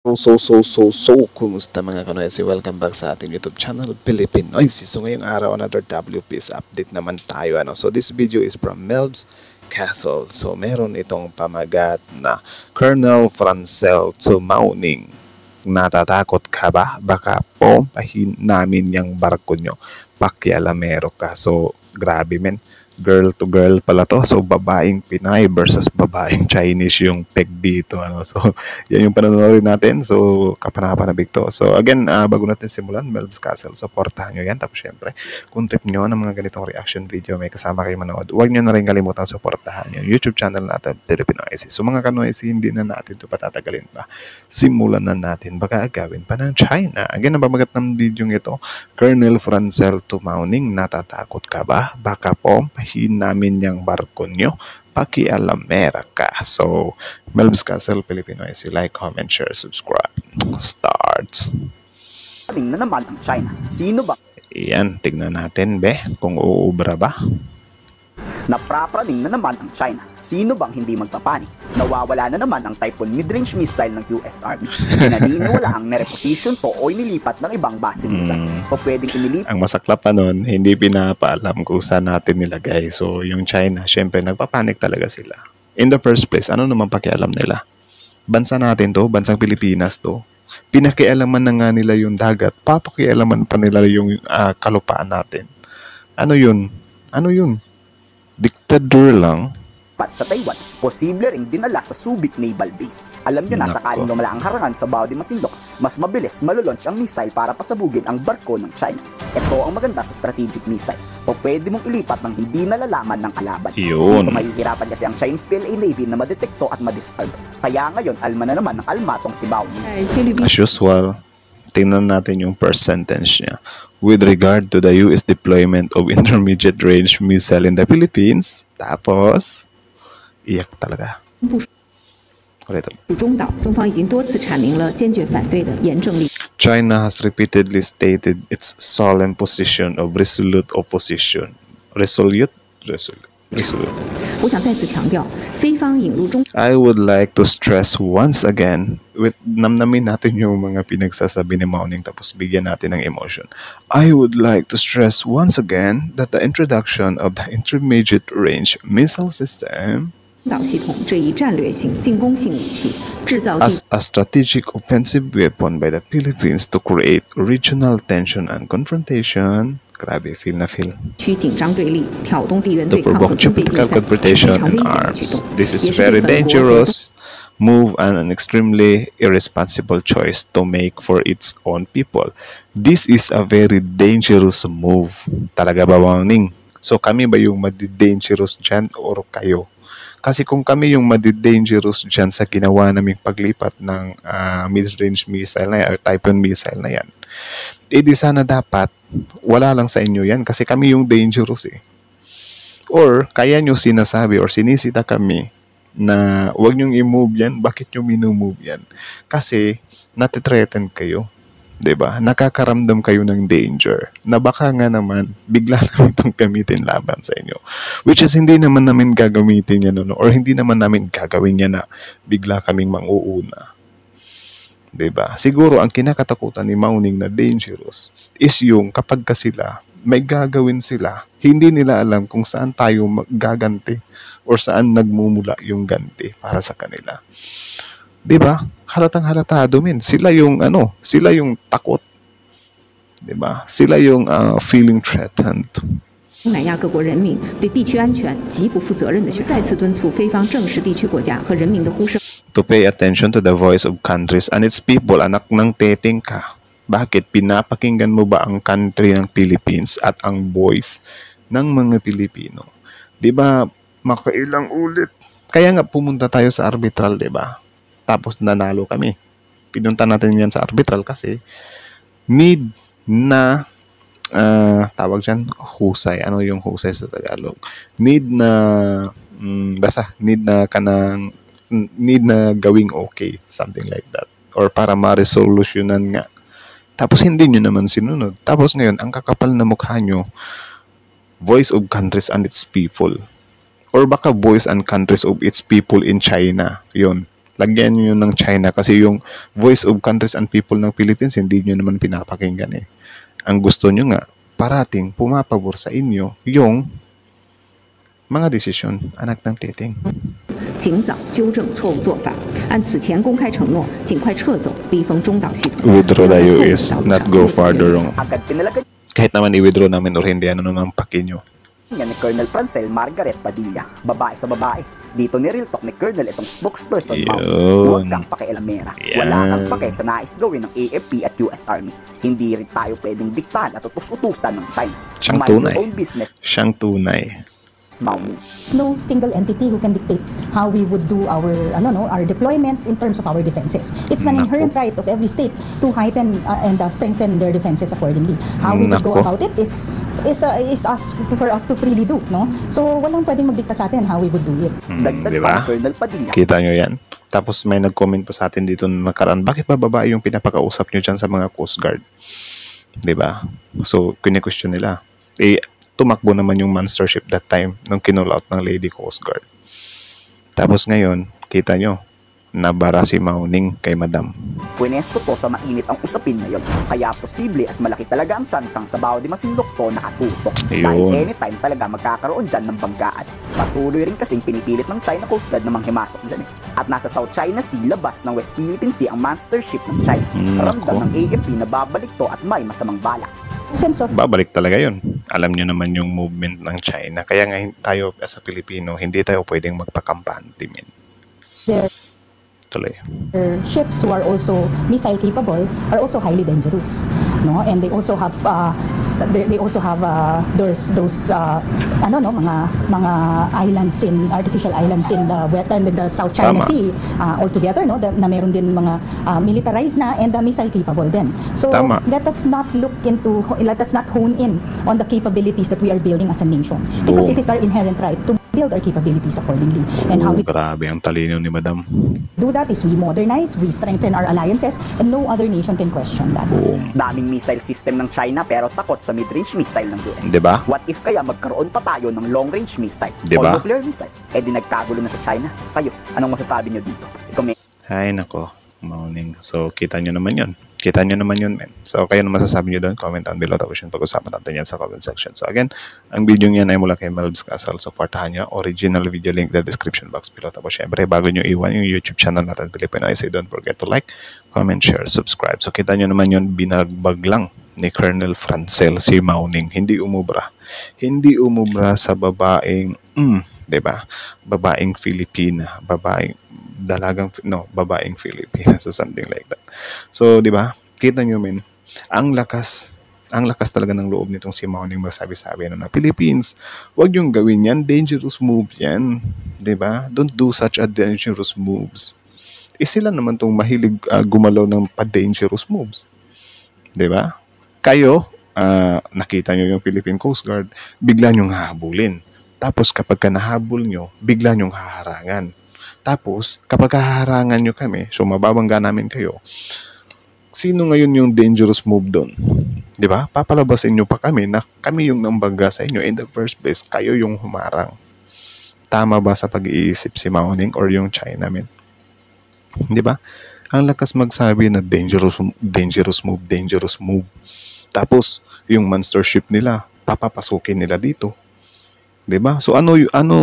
Kumusta mga kanoysi? Welcome back sa ating YouTube channel, Pilipinoysi. So ngayong araw, another WPS update naman tayo. So this video is from Melb's Castle. So meron itong pamagat na Colonel Francel Tumauning. Natatakot ka ba? Baka pompahin namin yung barko nyo. Pakialamero ka. So grabe men. Girl to girl pala to. So, babaeng Pinay versus babaeng Chinese yung peg dito. So, yan yung panonood natin. So, kapanapanabig to. So, again, bago natin simulan, Melb's Castle, supportahan nyo yan. Tapos, syempre, kung trip nyo ng mga ganitong reaction video, may kasama kayo manood, huwag nyo na rin kalimutan supportahan yung YouTube channel natin, Pilipinoysi. So, mga kanoysi, hindi na natin ito patatagalin pa. Simulan na natin. Baka agawin pa ng China. Again, nabamagat ng video ito, Colonel Francel Tumauning, natatakot ka ba? Baka pompahin namin yung barko nyo. Pakialamera ka. So, Melb's Castle, Pilipinoysi. Like, comment, share, subscribe. Start. Na naman ang China. Sino ba? Yan, tignan natin, kung uubra ba. Naprapraning na naman ang China. Sino bang hindi magpapanik? Nawawala na naman ang Typhoon mid-range missile ng US Army. Pinaniniwala ang nereposition to o inilipat ng ibang base nila. O pwedeng inilipat. Ang masaklap pa nun, hindi pinapaalam kung saan natin nilagay. So, yung China, syempre, nagpapanik talaga sila. In the first place, ano naman pakialam nila? Bansa natin to, bansang Pilipinas to. Pinakialaman na nga nila yung dagat. Papakialaman pa nila yung kalupaan natin. Ano yun? Ano yun? Diktador lang. Sa Taiwan, posible ring dinala sa Subic Naval Base. Alam nyo na, sakaling lumala ang harangan sa Bao de Masinloc, mas mabilis malulaunch ang missile para pasabugin ang barko ng China. Ito ang maganda sa strategic missile. O pwede mong ilipat ng hindi nalalaman ng kalaban. Yun. Dito mahihirapan kasi ang Chinese PLA Navy na madetekto at madisturb. Kaya ngayon, alma na naman ng almatong si Bao. As usual, tingnan natin yung first sentence niya. With regard to the US deployment of intermediate range missile in the Philippines, tapos, iyak talaga. China has repeatedly stated its solemn position of resolute opposition. Resolute. I would like to stress once again, namnamin natin yung mga pinagsasabi ni Mauning tapos bigyan natin ng emotion. I would like to stress once again that the introduction of the intermediate range missile system as a strategic offensive weapon by the Philippines to create regional tension and confrontation. Grabe, feel na feel. To provoke geopolitical confrontation and arms. This is very dangerous move and an extremely irresponsible choice to make for its own people. This is a very dangerous move. Talaga ba, Mauning? So kami ba yung madi-dangerous dyan or kayo? Kasi kung kami yung madi-dangerous dyan sa ginawa naming paglipat ng mid-range missile na yan, or Typhoon missile na yan, di sana dapat wala lang sa inyo yan kasi kami yung dangerous Or kaya nyo sinasabi or sinisita kami na huwag nyong i-move yan. Bakit nyo minumove yan? Kasi natitreaten kayo. Diba? Nakakaramdam kayo ng danger na baka nga naman bigla namin itong gamitin laban sa inyo. Which is hindi naman namin gagamitin yan or hindi naman namin gagawin yan na bigla kaming manguuna. Diba? Siguro ang kinakatakutan ni Mauning na dangerous is yung kapag ka sila may gagawin sila, hindi nila alam kung saan tayo gaganti or saan nagmumula yung ganti para sa kanila. Diba? Halatang halatado men. Sila yung sila yung takot. Diba? Sila yung feeling threatened. To pay attention to the voice of countries and its people. Anak ng teteng ka. Bakit pinapakinggan mo ba ang country ng Philippines at ang voice ng mga Pilipino? Diba? Makailang ulit. Kaya nga pumunta tayo sa arbitral, diba? Tapos nanalo kami. Pinunta natin yan sa arbitral kasi need na tawag dyan, husay. Ano yung husay sa Tagalog? Need na need na gawing okay. Something like that. Or para ma-resolutionan nga. Tapos hindi nyo naman sinunod. Tapos ngayon, ang kakapal na mukha nyo, voice of countries and its people. Or baka voice and countries of its people in China. Yun. Lagyan nyo ng China kasi yung voice of countries and people ng Philippines, hindi nyo naman pinapakinggan eh. Ang gusto nyo nga, parating pumapabor sa inyo yung mga desisyon, anak ng titing. 尽早纠正错误做法，按此前公开承诺，尽快撤走逼封中岛系统。 Withdraw tayo is not go farther wrong. Kahit naman i-withdraw namin or hindi, ano naman paki nyo. Yan ni Colonel Francel Margaret Padilla, babae sa babae. Dito ni Real Talk ni Colonel itong spokesperson Mountain. Huwag kang pakialamera. Wala kang pake sa nais gawin ng AFP at US Army. Hindi rin tayo pwedeng diktahan at utus-utusan ng China. Siyang tunay. Siyang tunay. No single entity who can dictate how we would do our deployments in terms of our defenses. It's an inherent right of every state to heighten and strengthen their defenses accordingly. How we would go about it is for us to freely do, no? So walang pwedeng magdikta sa atin how we would do it. Diba? Kita nyo yan? Tapos may nag-comment pa sa atin dito na nakaraan, bakit ba babae yung pinapakausap nyo dyan sa mga Coast Guard? Diba? So, kine-question nila. Tumakbo naman yung monster ship that time nung kinull out ng Lady Coast Guard. Tapos ngayon, kita nyo, nabara si Mauning kay Madam. Pwenesto to sa mainit ang usapin ngayon. Kaya posible at malaki talaga ang tsansang sa bawat Masinloc to nakatutok. Dahil anytime talaga magkakaroon dyan ng banggaan. Patuloy rin kasing pinipilit ng China Coast Guard na manghimasok dyan eh. At nasa South China Sea, labas ng West Philippine Sea ang monster ship ng China. Ramdam ng AFP na babalik to at may masamang balak. Babalik talaga yun. Alam nyo naman yung movement ng China. Kaya nga tayo as a Pilipino, hindi tayo pwedeng magpakampante, men. Tuloy. Ships who are also missile capable are also highly dangerous, no? And they also have those mga islands artificial islands in the South China Sea altogether, no? Na meron din mga militarized na and missile capable din. So let us not hone in on the capabilities that we are building as a nation, because it is our inherent right to build our capabilities accordingly. And how we grabe ang talino ni Madam. Do that is we modernize, we strengthen our alliances, and no other nation can question that. Daming missile system ng China pero takot sa mid-range missile ng US. Diba? What if kaya magkaroon pa tayo ng long-range missile diba? O nuclear missile? Di nagkagulo na sa China. Kayo, anong masasabi nyo dito? Ay nako, Mauning. So kita nyo naman yun. Kita nyo naman yun, men. So, kayo na masasabi nyo doon, comment down below. Tapos yun, pag-usapan natin yan sa comment section. So, again, ang video yan ay mula kay Melbs Castle. Supportahan nyo. Original video link in the description box below. Tapos, syempre, bago nyo iwan yung YouTube channel natin, Filipino IC, don't forget to like, comment, share, subscribe. So, kita nyo naman yun, binagbag lang ni Colonel Francel si Mauning. Hindi umubra. Hindi umubra sa babaeng, diba? Babaeng Filipina. Babaeng Filipina. So, something like that. So, di ba? Kita nyo, men. Ang lakas talaga ng loob nitong si Mauning magsabi-sabi na Philippines, wag yung gawin yan. Dangerous move yan. Di ba? Don't do such a dangerous moves. Sila naman tong mahilig gumalaw ng pa-dangerous moves. Di ba? Kayo, nakita nyo yung Philippine Coast Guard, bigla nyong hahabulin. Tapos kapag nahabol nyo, bigla nyong haharangan. Tapos, kapag haharangan nyo kami, so mababangga namin kayo, sino ngayon yung dangerous move doon? Di ba? Papalabasin nyo pa kami na kami yung nambangga sa inyo. In the first place, kayo yung humarang. Tama ba sa pag-iisip si Mauning or yung China, men? Di ba? Ang lakas magsabi na dangerous move. Tapos, yung monster ship nila, papapasukin nila dito. Di ba? So,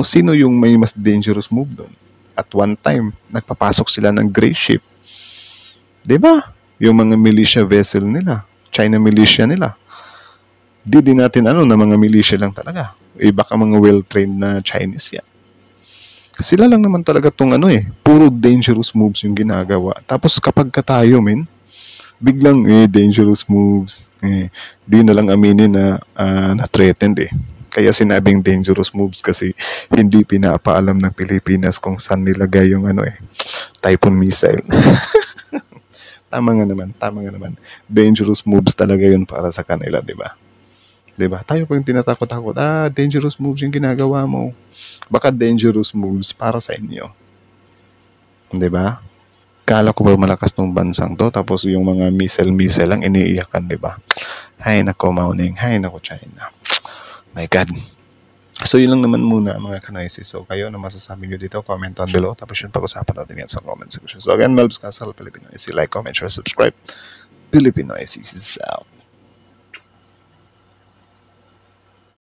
sino yung may mas dangerous move doon? At one time, nagpapasok sila ng gray ship. Diba? Yung mga militia vessel nila. China militia nila. Di din natin na mga militia lang talaga. Baka mga well-trained na Chinese yan. Sila lang naman talaga tong puro dangerous moves yung ginagawa. Tapos kapag tayo, men, biglang dangerous moves. Di na lang aminin na na-threatened Kaya sinabing dangerous moves kasi hindi pinapaalam ng Pilipinas kung saan nilagay yung Typhoon missile. Tama nga naman. Dangerous moves talaga yun para sa kanila, di ba? Di ba? Tayo po yung tinatakot-takot. Dangerous moves yung ginagawa mo. Baka dangerous moves para sa inyo. Di ba? Kala ko ba malakas tong bansang to, tapos yung mga missile lang iniiyakan, di ba? Hay nako, Mauning. Hay nako, China. My God. So, yun lang naman muna mga kanoisis. So, kayo na masasabi nyo dito, comment down below. Tapos yun, pag-usapan natin yan sa comment section. So, again, Melbs Castle, Filipino Noisy. Like, comment, share, subscribe. Filipino Noisy is out.